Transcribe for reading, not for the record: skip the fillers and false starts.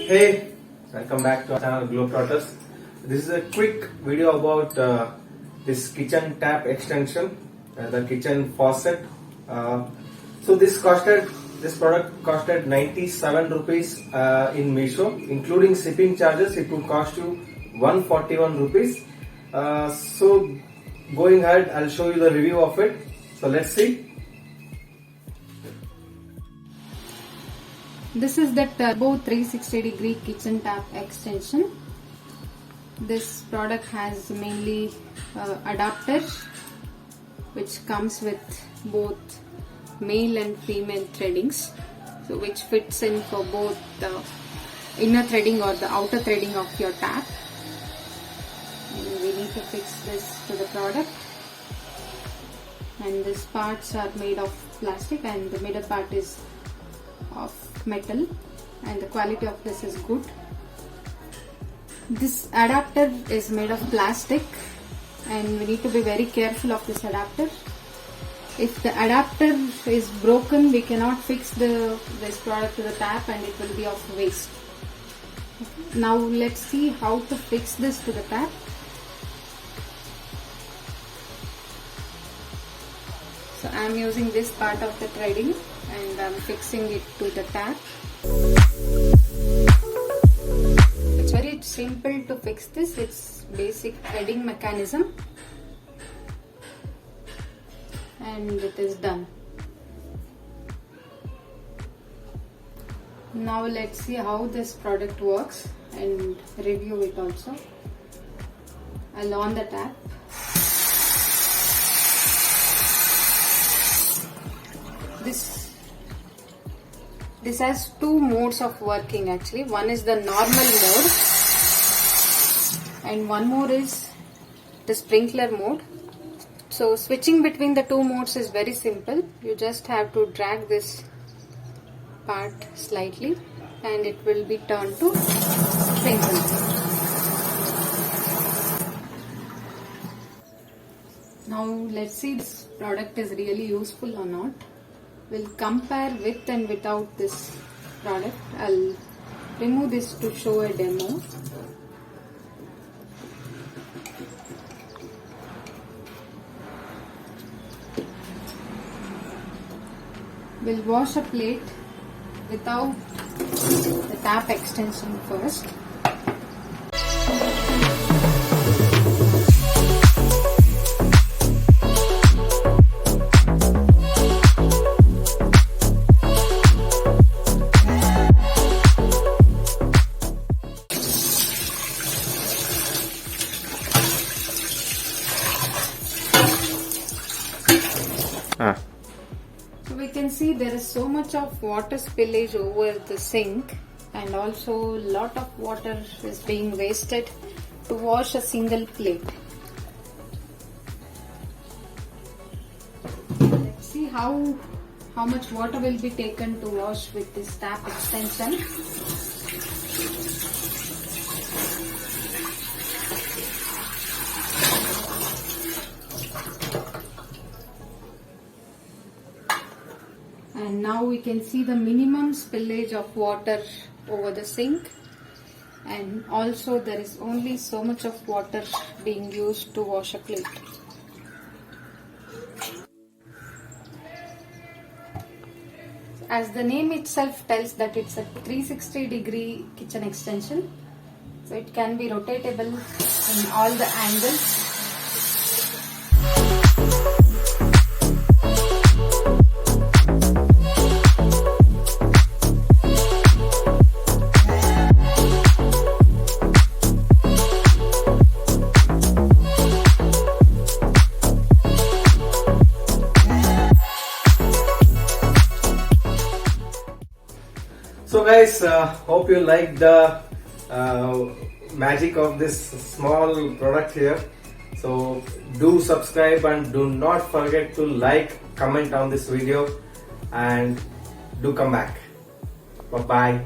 Hey, welcome back to our channel Globetrotters. This is a quick video about this kitchen tap extension, the kitchen faucet. So this product costed 97 rupees in Meesho, including shipping charges. It would cost you 141 rupees. So going ahead, I'll show you the review of it. So let's see. This is the Turbo 360-degree kitchen tap extension. This product has mainly adapter which comes with both male and female threadings, so which fits in for both the inner threading or the outer threading of your tap. And we need to fix this to the product, and these parts are made of plastic and the middle part is of metal, and the quality of this is good. This adapter is made of plastic and we need to be very careful of this adapter. If the adapter is broken, we cannot fix this product to the tap and it will be of waste. Okay. Now let's see how to fix this to the tap. So I am using this part of the threading and I am fixing it to the tap. It's very simple to fix this. It's basic threading mechanism and it is done. Now let's see how this product works and review it also. I'll on the tap. This has two modes of working actually. One is the normal mode and one more is the sprinkler mode. So switching between the two modes is very simple. You just have to drag this part slightly and it will be turned to sprinkler. Now let's see if this product is really useful or not. We'll compare with and without this product. I'll remove this to show a demo. We'll wash a plate without the tap extension first. So we can see there is so much of water spillage over the sink, and also a lot of water is being wasted to wash a single plate. Let's see how much water will be taken to wash with this tap extension. And now we can see the minimum spillage of water over the sink, and also there is only so much of water being used to wash a plate. As the name itself tells that it's a 360-degree kitchen extension, so it can be rotatable in all the angles. So guys, hope you liked the magic of this small product here. So do subscribe and do not forget to like, comment on this video, and do come back. Bye bye.